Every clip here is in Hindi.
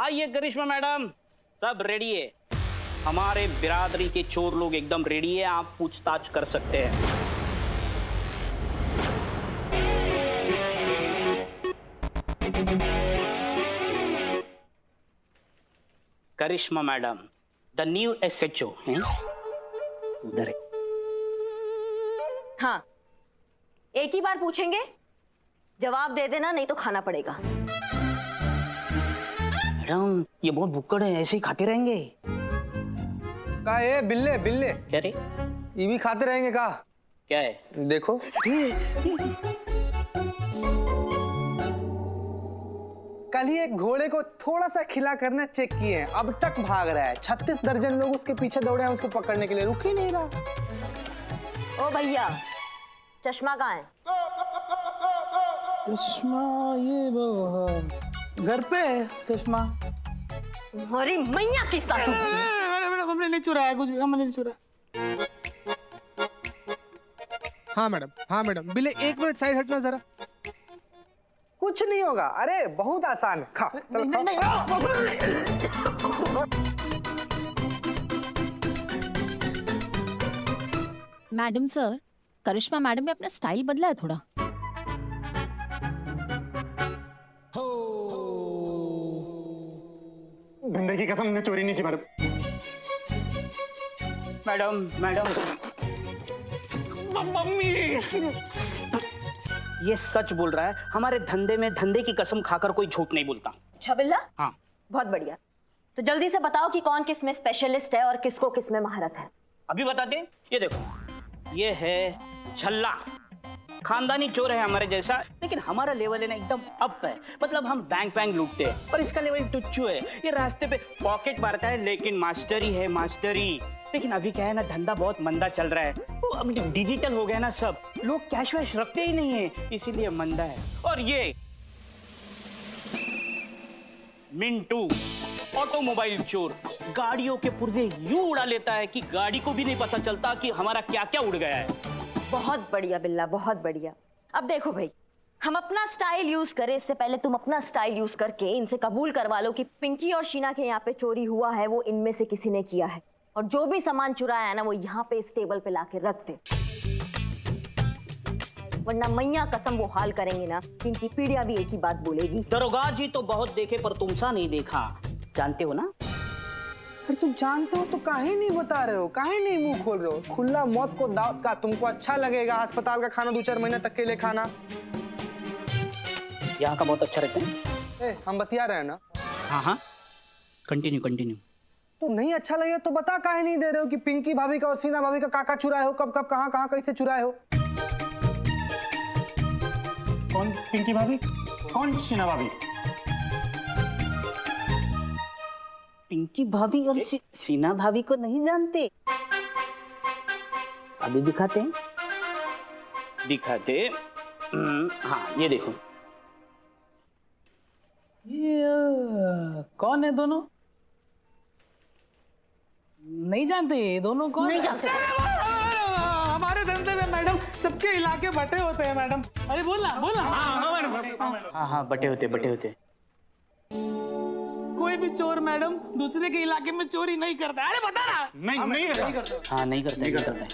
आइए करिश्मा मैडम, सब रेडी है। हमारे बिरादरी के चोर लोग एकदम रेडी है, आप पूछताछ कर सकते हैं। करिश्मा मैडम, द न्यू SHO है उधर है। हाँ, एक ही बार पूछेंगे, जवाब दे देना, नहीं तो खाना पड़ेगा। मैडम ये बहुत भुक्कड़ है, ऐसे ही खाते रहेंगे। का ये बिल्ले बिल्ले क्या रे? ये भी खाते रहेंगे का? क्या है? देखो कल ही एक घोड़े को थोड़ा सा खिला करना चेक किए हैं, अब तक भाग रहा है। 36 दर्जन लोग उसके पीछे दौड़े हैं उसको पकड़ने के लिए, रुक ही नहीं रहा। ओ भैया, चश्मा कहाँ है? चश्मा ये वो घर पे है चश्मा। अरे मैया की सासू। मैडम हमने नहीं चुराया कुछ भी, हमने नहीं चुराया। हाँ मैडम बिल्ले 1 मिनट साइड हटना जरा। कुछ नहीं होगा, अरे बहुत आसान है, खा चल खा। मैडम सर, करिश्मा मैडम ने अपना स्टाइल बदला है थोड़ा। धंधे की कसम, हमने चोरी नहीं की मैडम। मैडम मम्मी ये सच बोल रहा है, हमारे धंधे में धंधे की कसम खाकर कोई झूठ नहीं बोलता। अच्छा बिल्ला, हाँ। बहुत बढ़िया। तो जल्दी से बताओ कि कौन किस में स्पेशलिस्ट है और किसको किस में महारत है। अभी बताते हैं। ये देखो, ये है झल्ला, खानदानी चोर है हमारे जैसा, लेकिन हमारा लेवल है ना एकदम अप है। मतलब हम बैंक लूटते हैं, और इसका लेवल टुच्चू है। ये रास्ते पे पॉकेट मारता है, लेकिन मास्टरी है मास्टरी। लेकिन अभी क्या है ना, धंधा बहुत मंदा चल रहा है। तो अब डिजिटल हो गया ना सब, लोग कैश वैश रखते ही नहीं है, इसीलिए मंदा है। और ये मिंटू ऑटोमोबाइल चोर, गाड़ियों के पुर्जे यूं उड़ा लेता है कि गाड़ी को भी नहीं पता चलता कि हमारा क्या क्या उड़ गया है। बहुत बढ़िया बिल्ला, बहुत बढ़िया। अब देखो भाई, हम अपना स्टाइल यूज करें इससे पहले तुम अपना स्टाइल यूज करके इनसे कबूल करवा लो कि पिंकी और शीना के यहाँ पे चोरी हुआ है, वो इनमें से किसी ने किया है। और जो भी सामान चुराया है ना, वो यहाँ पे इस टेबल पे लाके रख दे, वरना मैया कसम वो हाल करेंगे ना, इनकी पीढ़ियां भी एक ही बात बोलेगी। दरोगा जी तो बहुत देखे पर तुमसा नहीं देखा, जानते हो ना? अरे तुम जानते हो तो काहे नहीं बता रहे हो, काहे नहीं मुंह खोल रहे हो? खुला मौत को दावत का, तुमको अच्छा लगेगा अस्पताल का खाना 2-4 महीने तक के लिए खाना? यहाँ का बहुत अच्छा रहता है। हम बतिया रहे हैं ना। हाँ, कंटिन्यू। तो नहीं अच्छा लगेगा तो बता, काहे नहीं दे रहे हो कि पिंकी भाभी का और सीना भाभी का काका चुराए हो, कब कहाँ कैसे चुराए हो? कौन पिंकी भाभी, कौन शीना भाभी? पिंकी भाभी और सीना भाभी को नहीं जानते? अभी दिखाते हैं। हाँ, ये देखो। ये कौन है दोनों? नहीं जानते ये दोनों कौन? नहीं जानते। हमारे धंधे में मैडम सबके इलाके बटे होते हैं मैडम। अरे बोलना। हाँ, बटे होते। कोई भी चोर मैडम दूसरे के इलाके में चोरी नहीं करता। अरे बता ना। नहीं करता। हाँ, नहीं करता।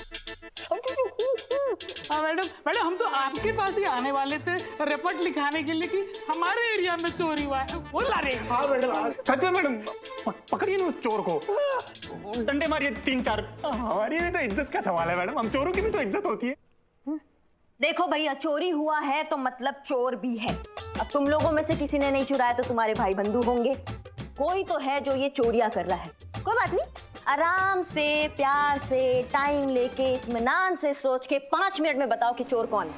हाँ मैडम हम तो आपके पास ही आने वाले थे रिपोर्ट लिखाने के लिए कि हमारे एरिया में चोरी हुआ है। बोला रे। हाँ मैडम, सच में मैडम, पकड़िए ना उस चोर को, डंडे मारिए 3-4। हमारी भी तो इज्जत का सवाल है मैडम, हम चोरों की भी तो इज्जत होती है। देखो भैया, चोरी हुआ है तो मतलब चोर भी है। अब तुम लोगों में से किसी ने नहीं चुराया तो तुम्हारे भाई बंधु होंगे, कोई तो है जो ये चोरियां कर रहा है। कोई बात नहीं, आराम से प्यार से टाइम लेके इत्मीनान से सोच के 5 मिनट में बताओ कि चोर कौन है।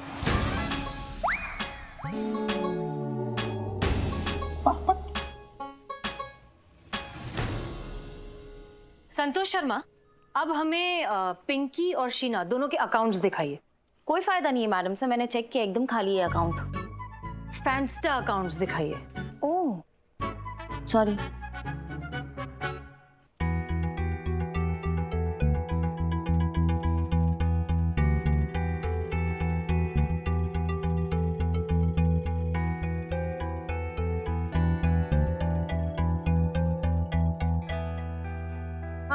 संतोष शर्मा, अब हमें पिंकी और शीना दोनों के अकाउंट्स दिखाइए। कोई फायदा नहीं है मैडम सर, मैंने चेक किया, एकदम खाली है अकाउंट। फैंस्टा अकाउंट्स दिखाइए। Oh sorry.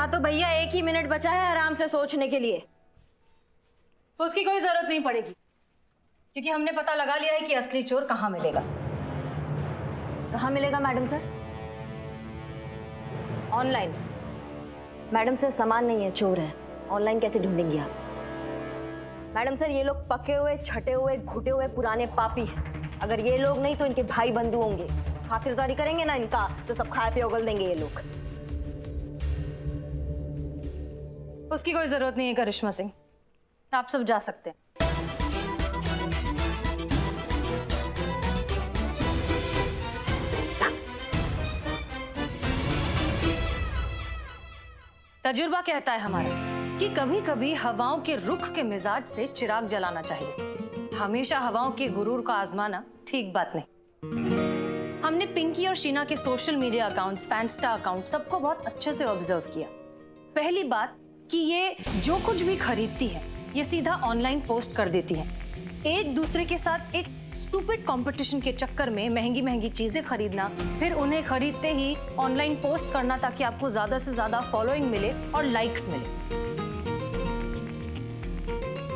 हाँ तो भैया 1 ही मिनट बचा है आराम से सोचने के लिए। तो उसकी कोई जरूरत नहीं पड़ेगी, क्योंकि हमने पता लगा लिया है कि असली चोर कहाँ मिलेगा। कहाँ मिलेगा madam sir? Online. Madam sir सामान नहीं है, चोर है। ऑनलाइन कैसे ढूंढेंगी आप? मैडम सर ये लोग पके हुए, छटे हुए, घुटे हुए पुराने पापी हैं। अगर ये लोग नहीं तो इनके भाई बंधु होंगे। खातिरदारी करेंगे ना इनका तो सब खाए पे उगल देंगे ये लोग। उसकी कोई जरूरत नहीं है करिश्मा सिंह, आप सब जा सकते हैं। तजुर्बा कहता है हमारा कि कभी कभी हवाओं के रुख के मिजाज से चिराग जलाना चाहिए। हमेशा हवाओं के गुरूर को आजमाना ठीक बात नहीं। हमने पिंकी और शीना के सोशल मीडिया अकाउंट्स, फैंस्टा अकाउंट सबको बहुत अच्छे से ऑब्जर्व किया। पहली बात कि ये जो कुछ भी खरीदती है ये सीधा ऑनलाइन पोस्ट कर देती है। एक दूसरे के साथ एक स्टूपिड कंपटीशन के चक्कर में महंगी महंगी चीजें खरीदना, फिर उन्हें खरीदते ही ऑनलाइन पोस्ट करना ताकि आपको ज्यादा से ज्यादा फॉलोइंग मिले और लाइक्स मिले।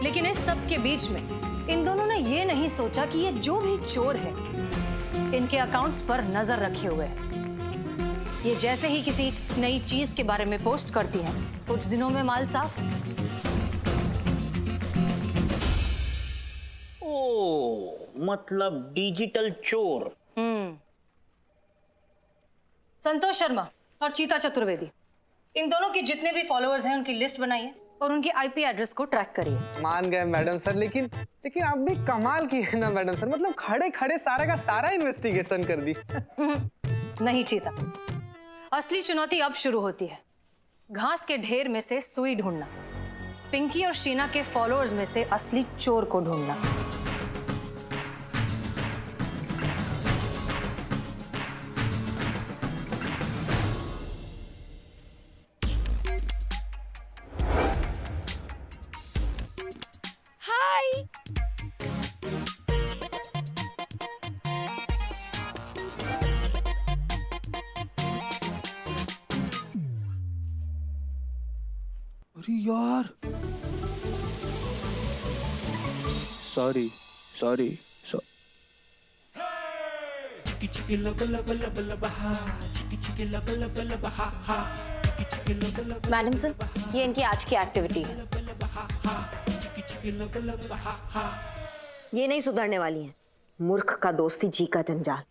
लेकिन इस सब के बीच में इन दोनों ने ये नहीं सोचा कि ये जो भी चोर है इनके अकाउंट्स पर नजर रखे हुए है। ये जैसे ही किसी नई चीज के बारे में पोस्ट करती हैं, कुछ दिनों में माल साफ। ओ, मतलब डिजिटल चोर। संतोष शर्मा और चीता चतुर्वेदी, इन दोनों के जितने भी फॉलोअर्स हैं उनकी लिस्ट बनाइए और उनकी आईपी एड्रेस को ट्रैक करिए। मान गए मैडम सर, लेकिन आप भी कमाल की है ना मैडम सर। मतलब खड़े खड़े सारा का सारा इन्वेस्टिगेशन कर दी। नहीं चीता, असली चुनौती अब शुरू होती है। घास के ढेर में से सुई ढूंढना, पिंकी और शीना के फॉलोअर्स में से असली चोर को ढूंढना। अरे यार, सॉरी। मैडम सर ये इनकी आज की एक्टिविटी है। ये नहीं सुधरने वाली है। मूर्ख का दोस्ती जी का जंजाल।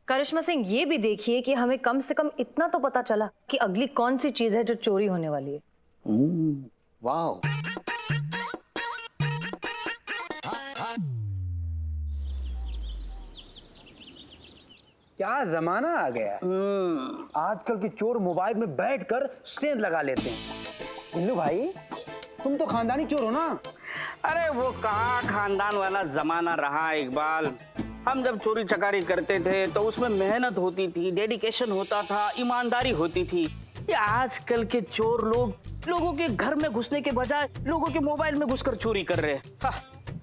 करिश्मा सिंह, ये भी देखिए कि हमें कम से कम इतना तो पता चला कि अगली कौन सी चीज है जो चोरी होने वाली है। वाह, क्या जमाना आ गया। आजकल के चोर मोबाइल में बैठकर सेंध लगा लेते हैं। इल्लू भाई, तुम तो खानदानी चोर हो ना? अरे वो कहाँ खानदान वाला जमाना रहा इकबाल। हम जब चोरी चकारी करते थे तो उसमें मेहनत होती थी, डेडिकेशन होता था, ईमानदारी होती थी। ये आजकल के चोर लोगों के घर में घुसने के बजाय लोगों के मोबाइल में घुसकर चोरी कर रहे हैं।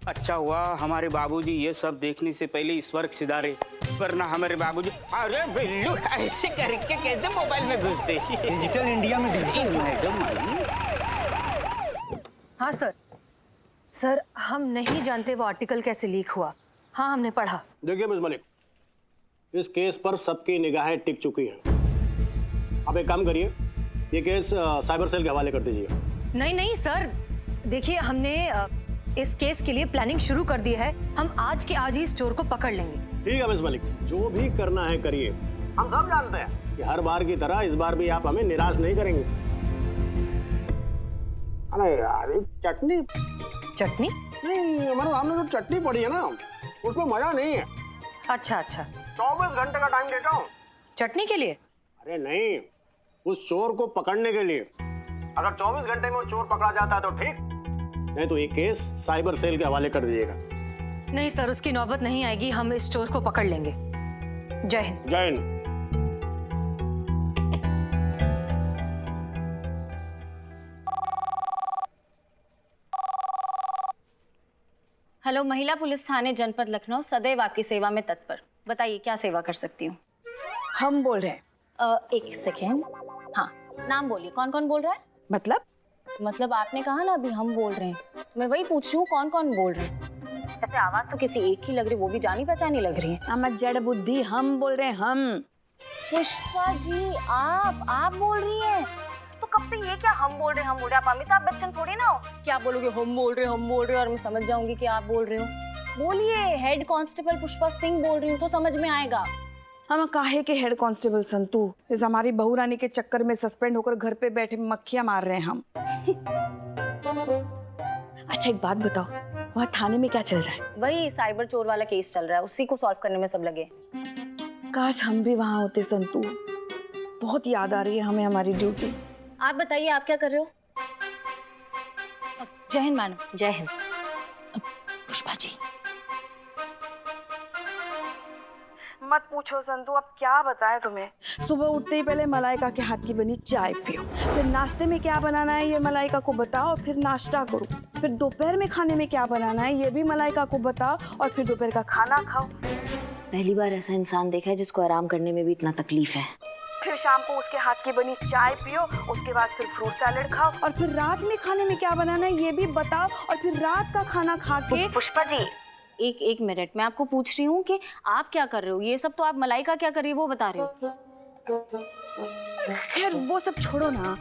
अच्छा हुआ हमारे बाबूजी ये सब देखने से पहले इस स्वर्ग सिधारे, वरना हमारे बाबूजी अरे बिल्लू ऐसे करके कैसे मोबाइल में घुसते। डिजिटल इंडिया में हाँ सर, हम नहीं जानते वो आर्टिकल कैसे लीक हुआ। हाँ, हमने पढ़ा। देखिए मिस मलिक, इस केस पर सबकी निगाहें टिक चुकी हैं। आप एक काम करिए, ये केस साइबर सेल के हवाले कर दीजिए। नहीं सर, देखिए हमने इस केस के लिए प्लानिंग शुरू कर दी है। हम आज के आज ही इस चोर को पकड़ लेंगे। ठीक है मिस मलिक, जो भी करना है करिए। हम सब जानते हैं कि हर बार की तरह इस बार भी आप हमें निराश नहीं करेंगे। अरे यार, चटनी नहीं, हमारे सामने जो चटनी पड़ी है ना उसमें मजा नहीं है। अच्छा 24 घंटे का टाइम देता हूँ। चटनी के लिए? अरे नहीं, उस चोर को पकड़ने के लिए। अगर 24 घंटे में वो चोर पकड़ा जाता है तो ठीक, नहीं तो ये केस साइबर सेल के हवाले कर दीजिएगा। नहीं सर, उसकी नौबत नहीं आएगी। हम इस चोर को पकड़ लेंगे। जय हिंद। जय हिंद। हेलो, महिला पुलिस थाने जनपद लखनऊ सदैव आपकी सेवा में तत्पर। बताइए क्या सेवा कर सकती हूँ। हम बोल रहे हैं। एक सेकेंड। हाँ, नाम बोलिए, कौन कौन बोल रहा है? मतलब आपने कहा ना अभी हम बोल रहे हैं, मैं वही पूछ रही हूँ कौन कौन बोल रहे हैं। ऐसे आवाज तो किसी एक ही लग रही, वो भी जानी पहचानी लग रही है। हम जड़ बुद्धि, हम बोल रहे हैं हम। पुष्पा जी आप बोल रही हैं? तो कब से ये क्या हम बोल रहे हैं हम बोल रहे हैं? आप अमिताभ बच्चन थोड़ी ना हो क्या बोलोगे हम बोल रहे हैं और मैं समझ जाऊंगी कि आप बोल रहे हो। बोलिए, हेड कांस्टेबल पुष्पा सिंह बोल रही हूँ तो समझ में आएगा। हम काहे के हेड कांस्टेबल संतू, इस हमारी बहू रानी के चक्कर में सस्पेंड होकर घर पे बैठे मक्खियां मार रहे हैं हम। अच्छा एक बात बताओ, वहाँ थाने में क्या चल रहा है? वही साइबर चोर वाला केस चल रहा है, उसी को सॉल्व करने में सब लगे। काश हम भी वहाँ होते संतू, बहुत याद आ रही है हमें हमारी ड्यूटी। आप बताइए आप क्या कर रहे हो? जय हिंद मैडम। जय हिंद। पुष्पा जी मत पूछो संतू, अब क्या बताएं तुम्हें। सुबह उठते ही पहले मलाइका के हाथ की बनी चाय पियो, फिर नाश्ते में क्या बनाना है ये मलाइका को बताओ, फिर नाश्ता करो, फिर दोपहर में खाने में क्या बनाना है ये भी मलाइका को बताओ, और फिर दोपहर का खाना खाओ। पहली बार ऐसा इंसान देखा है जिसको आराम करने में भी इतना तकलीफ है। फिर शाम को उसके हाथ की बनी चाय पियो, उसके बाद फिर फ्रूट सैलेड खाओ, और फिर रात में खाने में क्या बनाना है ये भी बताओ, और फिर रात का खाना खा के। पुष्पा जी एक मिनट, मैं आपको पूछ रही हूँ कि आप क्या कर रहे हो? ये सब तो आप मलाइका क्या कर रही है वो बता रहे हो। खैर वो सब छोड़ो ना,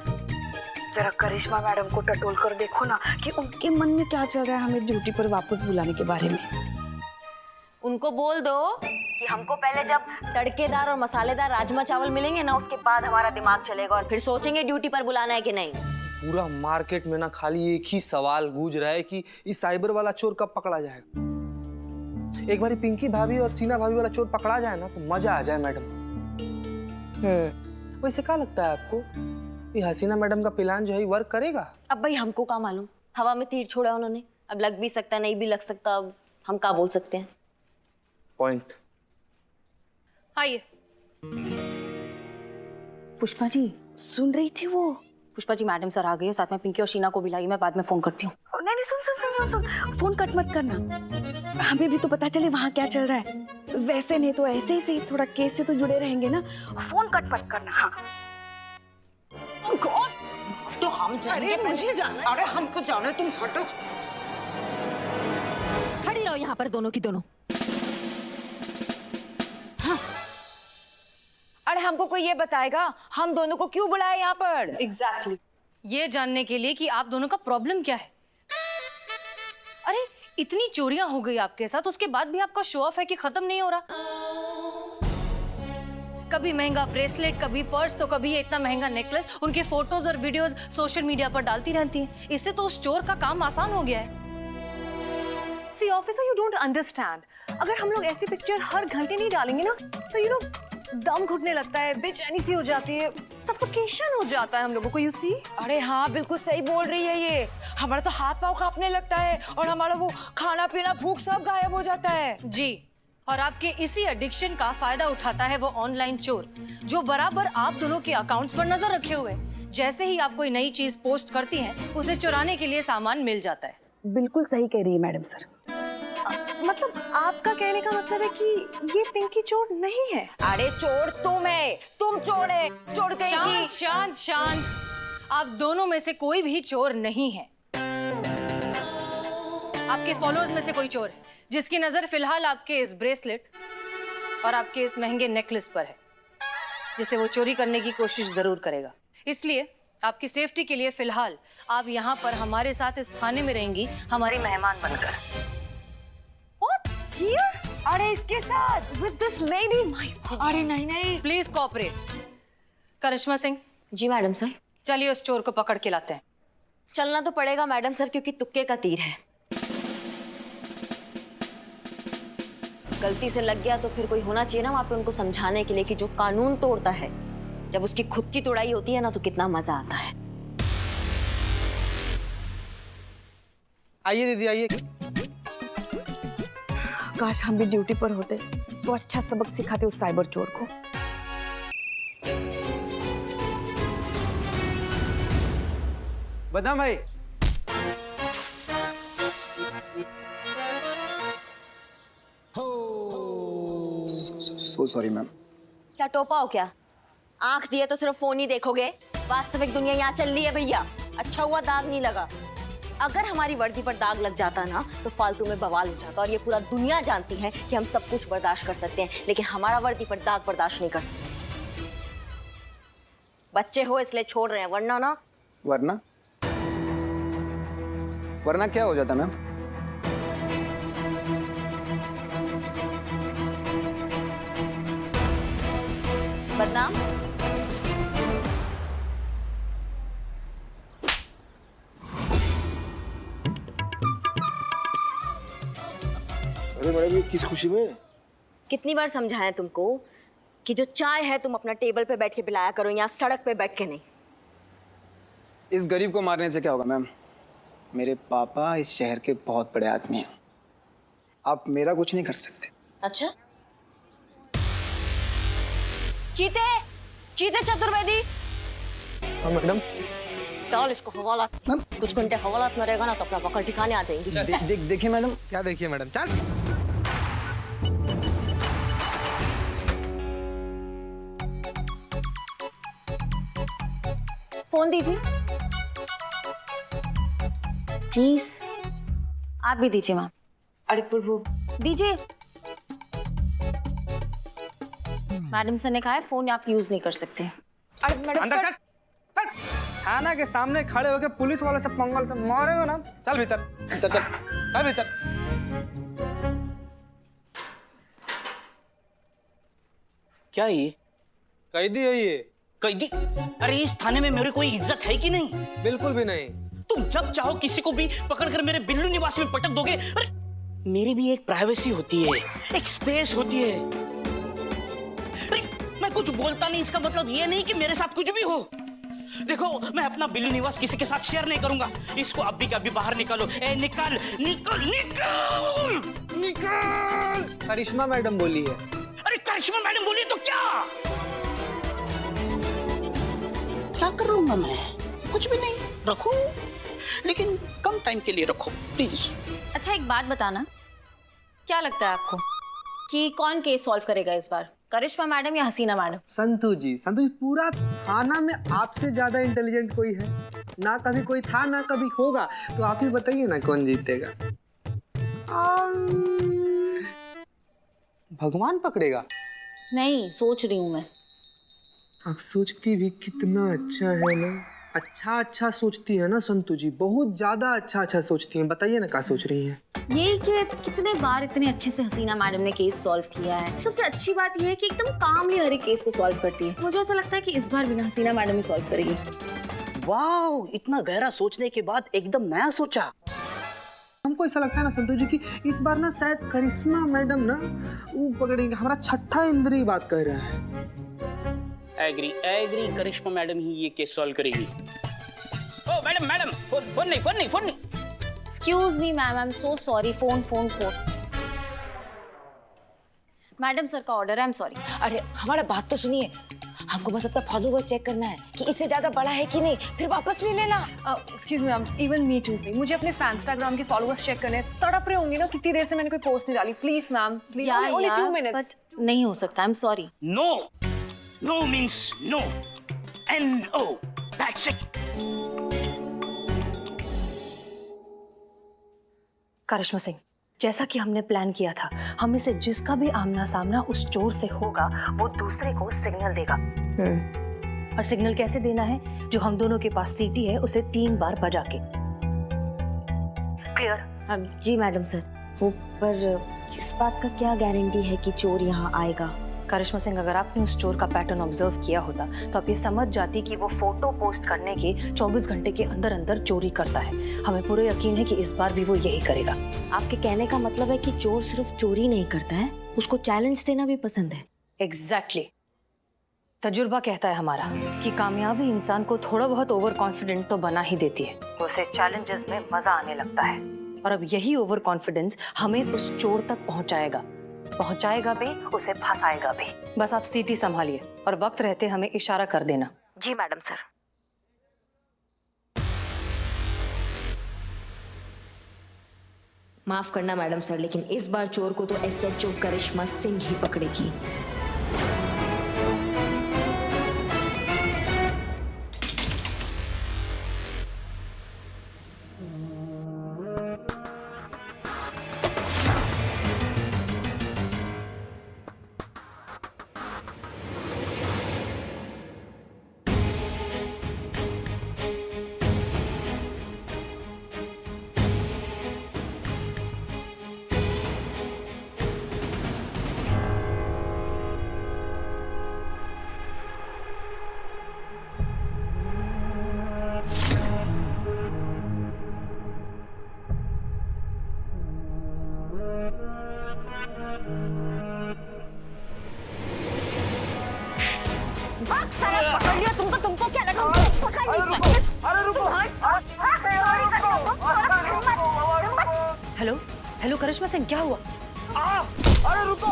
जरा करिश्मा मैडम को टटोल कर देखो ना कि उनके मन में क्या चल रहा है हमें ड्यूटी पर वापस बुलाने के बारे में। उनको बोल दो कि हमको पहले जब तड़केदार और मसालेदार राजमा चावल मिलेंगे ना, उसके बाद हमारा दिमाग चलेगा और फिर सोचेंगे ड्यूटी पर बुलाना है कि नहीं। पूरा मार्केट में ना खाली एक ही सवाल गूंज रहा है कि इस साइबर वाला चोर कब पकड़ा जाएगा। एक बारी पिंकी भाभी और सीना भाभी वाला चोर पकड़ा जाए ना तो मजा आ जाए मैडम। वैसे क्या लगता है आपको, ये हसीना मैडम का प्लान जो है वर्क करेगा? अब भाई हमको क्या मालूम, हवा में तीर छोड़ा उन्होंने, अब लग भी सकता नहीं भी लग सकता, अब हम क्या बोल सकते हैं। पॉइंट। आइए। पुष्पा जी सुन रही थी वो? पुष्पा जी मैडम सर आ गई, साथ में पिंकी और शीना को भी लाई, मैं बाद में फोन करती हूँ। नहीं सुन, फोन कट मत करना, हमें भी तो पता चले वहाँ क्या चल रहा है। वैसे नहीं तो ऐसे ही सही, थोड़ा केस से तो जुड़े रहेंगे ना। फोन कट मत करना। हाँ तो हम जाने, मुझे जाना। अरे हमको जाना, तुम हटो। खड़ी रहो यहाँ पर दोनों की दोनों। हाँ। अरे हमको कोई ये बताएगा हम दोनों को क्यों बुलाया यहाँ पर? एग्जैक्टली। ये जानने के लिए कि आप दोनों का प्रॉब्लम क्या है। अरे इतनी चोरियां हो गई आपके साथ, उसके बाद भी आपका शो ऑफ है कि खत्म नहीं हो रहा। कभी महंगा ब्रेसलेट, कभी पर्स, तो कभी ये इतना महंगा नेकलेस। उनके फोटोज और वीडियोस सोशल मीडिया पर डालती रहती हैं। इससे तो उस चोर का काम आसान हो गया है। See officer, you don't understand. अगर हम लोग ऐसी पिक्चर हर घंटे नहीं डालेंगे ना तो दम घुटने लगता है, बेचैनी सी हो जाती है, सफोकेशन हो जाता है हम लोगों को। You see? अरे हाँ बिल्कुल सही बोल रही है ये। हमारा तो हाथ पाँव कांपने लगता है और हमारा वो खाना पीना भूख सब गायब हो जाता है। जी, और आपके इसी एडिक्शन का फायदा उठाता है वो ऑनलाइन चोर, जो बराबर आप दोनों के अकाउंट्स पर नजर रखे हुए। जैसे ही आप कोई नई चीज पोस्ट करती हैं, उसे चुराने के लिए सामान मिल जाता है। बिल्कुल सही कह रही है मैडम सर। मतलब आपका कहने का मतलब है कि ये पिंकी चोर नहीं है? अरे चोर तुम है, तुम चोर है, चोर कहीं की। शांत शांत, आप दोनों में से कोई भी चोर नहीं है। आपके फॉलोअर्स में से कोई चोर है जिसकी नजर फिलहाल आपके इस ब्रेसलेट और आपके इस महंगे नेकलेस पर है, जिसे वो चोरी करने की कोशिश जरूर करेगा। इसलिए आपकी सेफ्टी के लिए फिलहाल आप यहाँ पर हमारे साथ इस थाने में रहेंगी, हमारी मेहमान बनकर। What? Here? अरे इसके साथ With this lady? My God. अरे नहीं नहीं, प्लीज कोऑपरेट। करिश्मा सिंह। जी मैडम सर। चलिए उस चोर को पकड़ के लाते हैं। चलना तो पड़ेगा मैडम सर, क्योंकि तुक्के का तीर है। गलती से लग गया तो फिर कोई होना चाहिए ना वहाँ पे उनको समझाने के लिए कि जो कानून तोड़ता है, जब उसकी खुद की तोड़ाई होती है ना तो कितना मजा आता है। आइए दीदी आइए। काश हम भी ड्यूटी पर होते तो अच्छा सबक सिखाते उस साइबर चोर को। बदाम भाई। So sorry ma'am. क्या टोपा हो क्या? आंख दिए तो सिर्फ फोन ही देखोगे? वास्तविक दुनिया यहाँ चल रही है भैया। अच्छा हुआ दाग नहीं लगा। अगर हमारी वर्दी पर दाग लग जाता ना तो फालतू में बवाल हो जाता, और ये पूरा दुनिया जानती है कि हम सब कुछ बर्दाश्त कर सकते हैं, लेकिन हमारा वर्दी पर दाग बर्दाश्त नहीं कर सकते। बच्चे हो इसलिए छोड़ रहे हैं, वरना ना। वरना वरना क्या हो जाता मैम? बदनाम। अरे मैडम ये किस खुशी में? कितनी बार समझाया तुमको कि जो चाय है तुम अपना टेबल पे बैठ के पिलाया करो, यहाँ सड़क पे बैठ के नहीं। इस गरीब को मारने से क्या होगा मैम? मेरे पापा इस शहर के बहुत बड़े आदमी हैं, आप मेरा कुछ नहीं कर सकते। अच्छा, चीते चीते चतुर्वेदी। हाँ मैडम। डाल इसको हवालात। कुछ घंटे हवालात में रहेगा ना तो अपना पकड़ ठिकाने आ जाएंगी। देखिए मैडम। क्या देखिए मैडम? चल। फोन दीजिए प्लीज। आप भी दीजिए मैम। अरे प्रभु, दीजिए। मैडम सर ने कहा है फोन आप यूज नहीं कर सकते। अरे मैडम अंदर चल। चल। थाना के सामने खड़े होके पुलिस वाले से पंगल से मारेगा ना। चल भीतर। चल चल चल भीतर। क्या ये? कैदी है ये। कैदी? अरे इस थाने में मेरी कोई इज्जत है कि नहीं? बिल्कुल भी नहीं। तुम जब चाहो किसी को भी पकड़कर मेरे बिल्लू निवास में पटक दोगे। अरे मेरी भी एक प्राइवेसी होती है, एक स्पेस होती है। अरे मैं कुछ बोलता नहीं, इसका मतलब ये नहीं कि मेरे साथ कुछ भी हो। देखो, मैं अपना बिल्लू निवास किसी के साथ शेयर नहीं करूंगा। इसको अभी का अभी बाहर निकालो। ए निकाल निकाल निकाल निकाल। करिश्मा मैडम बोली है। अरे करिश्मा मैडम बोली तो क्या कर रहूंगा मैं? कुछ भी नहीं। रखो, लेकिन कम टाइम के लिए रखो प्लीज। अच्छा एक बात बताना, क्या लगता है आपको कि कौन केस सॉल्व करेगा इस बार, करिश्मा मैडम या हसीना मैडम? संतू जी, पूरा थाना में आपसे ज्यादा इंटेलिजेंट कोई है? ना कभी कोई था ना कभी होगा, तो आप ही बताइए ना कौन जीतेगा? भगवान पकड़ेगा? नहीं, सोच रही हूँ मैं। आप सोचती भी कितना अच्छा है ना। अच्छा सोचती है ना संतू जी, बहुत ज्यादा अच्छा सोचती हैं। बताइए ना क्या सोच रही हैं? ये कि कितने बार इतने अच्छे से हसीना मैडम ने केस सॉल्व किया है। सबसे अच्छी बात ये है कि एकदम कामली हर एक केस को सॉल्व करती है। मुझे ऐसा लगता है कि इस बार भी ना हसीना मैडम ही सॉल्व करेगी। वाह, इतना गहरा सोचने के बाद एकदम नया सोचा। हमको ऐसा लगता है ना संतोष जी कि इस बार ना शायद करिश्मा मैडम ना वो पकड़ेंगे। हमारा छठा इंद्री बात कह रहा है। एग्री करिश्मा मैडम ही ये केस सॉल्व करेगी। ओ मैडम फोन नहीं। Excuse me ma'am, I am so sorry. Phone madam sir का ऑर्डर है, आई एम सॉरी। अरे हमारा बात तो सुनिए, हमको बस अपना फॉलोवर्स चेक करना है कि इससे ज्यादा बड़ा है कि नहीं, फिर वापस ले लेना। Excuse me ma'am, even me too. मुझे अपने इंस्टाग्राम के फॉलोवर्स चेक करने हैं। तड़प रहे होंगे ना, कितनी देर से मैंने कोई पोस्ट नहीं डाली। Please ma'am, please, only 2 minutes. नहीं हो सकता, I am sorry. No means no. NO, that's it। Karishma Singh, जैसा कि हमने प्लान किया था, हम इसे जिसका भी आमना सामना उस चोर से होगा वो दूसरे को सिग्नल देगा। और सिग्नल कैसे देना है? जो हम दोनों के पास सीटी है उसे 3 बार बजा के। क्लियर? जी मैडम सर। वो पर इस बात का क्या गारंटी है कि चोर यहाँ आएगा? करिश्मा सिंह, अगर आपने उस चोर का पैटर्न ऑब्जर्व किया होता तो आप ये समझ जाती कि वो फोटो पोस्ट करने के 24 घंटे के अंदर अंदर चोरी करता है। हमें पूरा यकीन है कि इस बार भी वो यही करेगा। आपके कहने का मतलब है कि चोर सिर्फ चोरी नहीं करता है, उसको चैलेंज देना भी पसंद है। एग्जैक्टली। तजुर्बा कहता है हमारा कि कामयाबी इंसान को थोड़ा बहुत ओवर कॉन्फिडेंट तो बना ही देती है। उसे चैलेंजेस में मजा आने लगता है, और अब यही ओवर कॉन्फिडेंस हमें उस चोर तक पहुंचाएगा भी, उसे फंसाएगा भी। बस आप सीटी संभालिए और वक्त रहते हमें इशारा कर देना। जी मैडम सर। माफ करना मैडम सर, लेकिन इस बार चोर को तो SHO करिश्मा सिंह ही पकड़ेगी। भाग साला, पकड़ लिया तुमको। तुमको क्या लगा पकड़ नहीं पाए? अरे रुको, हेलो हेलो करिश्मा सिंह, क्या हुआ? अरे रुको।